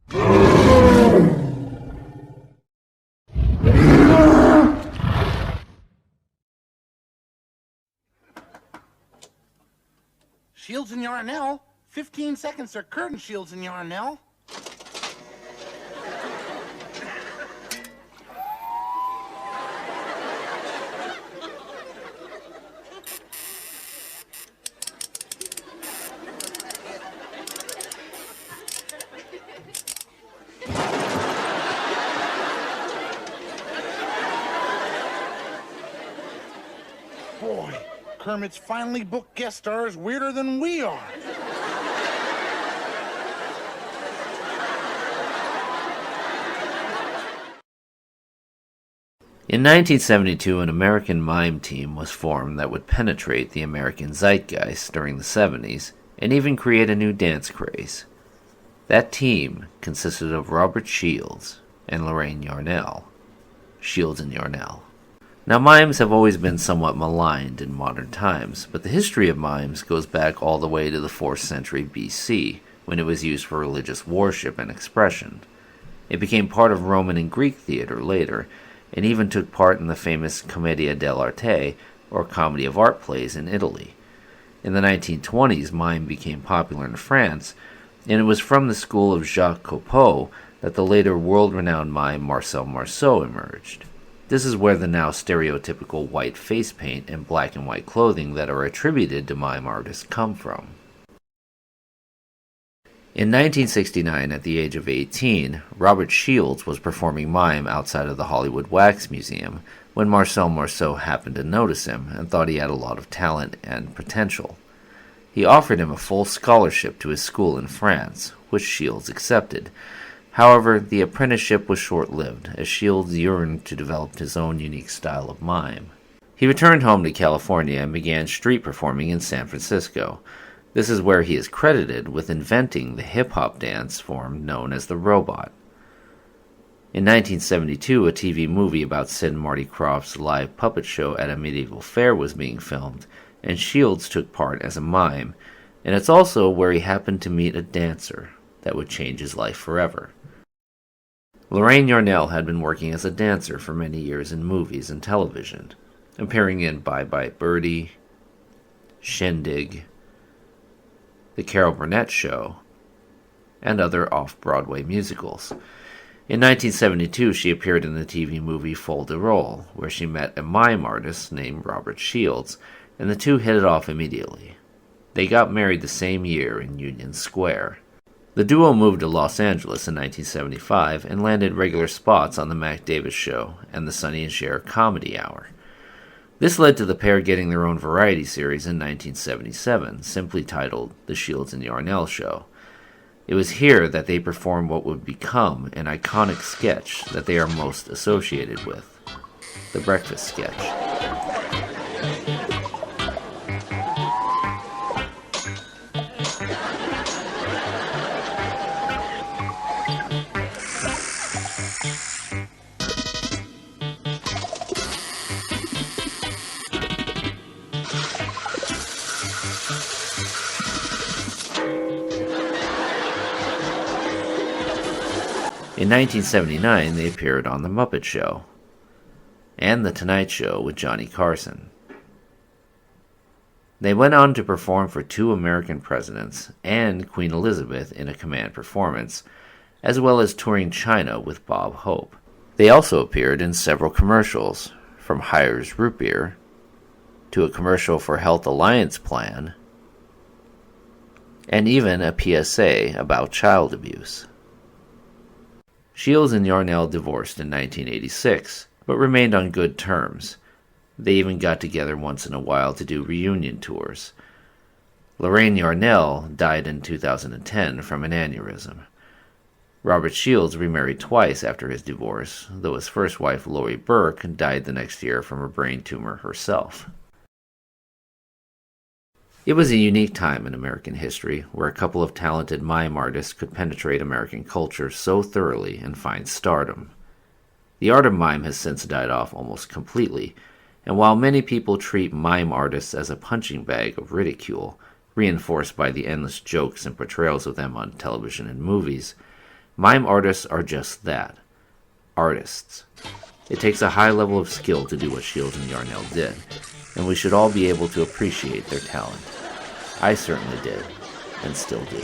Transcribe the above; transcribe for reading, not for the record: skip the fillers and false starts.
Shields and Yarnell? 15 seconds are curtain shields in Yarnell. Boy, Kermit's finally booked guest stars weirder than we are. In 1972, an American mime team was formed that would penetrate the American Zeitgeist during the 70s and even create a new dance craze. That team consisted of Robert Shields and Lorraine Yarnell. Shields and Yarnell. Now, mimes have always been somewhat maligned in modern times, but the history of mimes goes back all the way to the 4th century BC, when it was used for religious worship and expression. It became part of Roman and Greek theater later, and even took part in the famous Commedia dell'arte, or comedy of art plays in Italy. In the 1920s, mime became popular in France, and it was from the school of Jacques Copeau that the later world-renowned mime Marcel Marceau emerged. This is where the now stereotypical white face paint and black and white clothing that are attributed to mime artists come from. In 1969, at the age of 18, Robert Shields was performing mime outside of the Hollywood Wax Museum when Marcel Marceau happened to notice him and thought he had a lot of talent and potential. He offered him a full scholarship to his school in France, which Shields accepted. However, the apprenticeship was short-lived, as Shields yearned to develop his own unique style of mime. He returned home to California and began street performing in San Francisco. This is where he is credited with inventing the hip-hop dance form known as the robot. In 1972, a TV movie about Sid and Marty Krofft's live puppet show at a medieval fair was being filmed, and Shields took part as a mime, and it's also where he happened to meet a dancer that would change his life forever. Lorraine Yarnell had been working as a dancer for many years in movies and television, appearing in Bye Bye Birdie, Shindig, The Carol Burnett Show, and other off-Broadway musicals. In 1972, she appeared in the TV movie Full de Role, where she met a mime artist named Robert Shields, and the two hit it off immediately. They got married the same year in Union Square. The duo moved to Los Angeles in 1975 and landed regular spots on The Mac Davis Show and the Sonny and Cher Comedy Hour. This led to the pair getting their own variety series in 1977, simply titled The Shields and Yarnell Show. It was here that they performed what would become an iconic sketch that they are most associated with, the breakfast sketch. In 1979, they appeared on The Muppet Show and The Tonight Show with Johnny Carson. They went on to perform for 2 American presidents and Queen Elizabeth in a command performance, as well as touring China with Bob Hope. They also appeared in several commercials, from Hires Root Beer to a commercial for Health Alliance Plan, and even a PSA about child abuse. Shields and Yarnell divorced in 1986, but remained on good terms. They even got together once in a while to do reunion tours. Lorraine Yarnell died in 2010 from an aneurysm. Robert Shields remarried twice after his divorce, though his first wife, Lori Burke, died the next year from a brain tumor herself. It was a unique time in American history where a couple of talented mime artists could penetrate American culture so thoroughly and find stardom. The art of mime has since died off almost completely, and while many people treat mime artists as a punching bag of ridicule, reinforced by the endless jokes and portrayals of them on television and movies, Mime artists are just that. Artists. It takes a high level of skill to do what Shields and Yarnell did, and we should all be able to appreciate their talent. I certainly did, and still do.